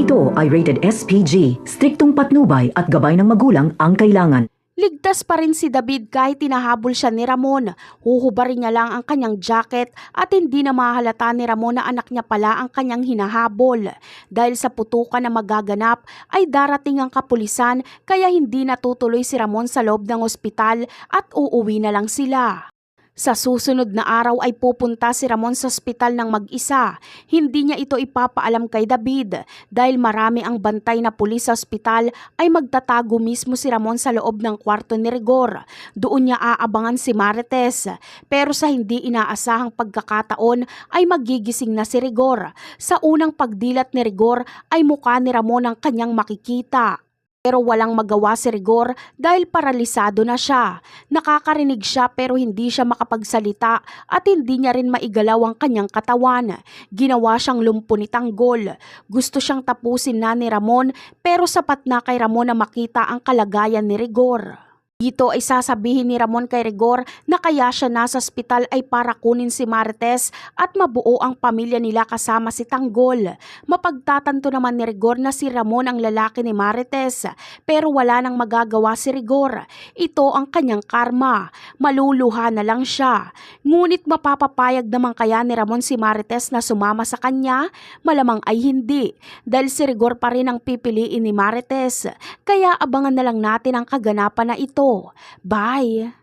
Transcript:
Ito ay rated SPG, striktong patnubay at gabay ng magulang ang kailangan. Ligtas pa rin si David kahit tinahabol siya ni Ramon. Huhubarin niya lang ang kanyang jacket at hindi na mahalata ni Ramon na anak niya pala ang kanyang hinahabol. Dahil sa putukan na magaganap ay darating ang kapulisan kaya hindi natutuloy si Ramon sa loob ng ospital at uuwi na lang sila. Sa susunod na araw ay pupunta si Ramon sa ospital ng mag-isa. Hindi niya ito ipapaalam kay David dahil marami ang bantay na pulis sa ospital ay magtatago mismo si Ramon sa loob ng kwarto ni Rigor. Doon niya aabangan si Marites pero sa hindi inaasahang pagkakataon ay magigising na si Rigor. Sa unang pagdilat ni Rigor ay mukha ni Ramon ang kanyang makikita. Pero walang magawa si Rigor dahil paralisado na siya. Nakakarinig siya pero hindi siya makapagsalita at hindi niya rin maigalaw ang kanyang katawan. Ginawa siyang lumpunitang gol. Gusto siyang tapusin na ni Ramon pero sapat na kay Ramon na makita ang kalagayan ni Rigor. Dito ay sasabihin ni Ramon kay Rigor na kaya siya nasa ospital ay para kunin si Marites at mabuo ang pamilya nila kasama si Tanggol. Mapagtatanto naman ni Rigor na si Ramon ang lalaki ni Marites pero wala nang magagawa si Rigor. Ito ang kanyang karma. Maluluha na lang siya. Ngunit mapapapayag naman kaya ni Ramon si Marites na sumama sa kanya? Malamang ay hindi dahil si Rigor pa rin ang pipiliin ni Marites. Kaya abangan na lang natin ang kaganapan na ito. Bye!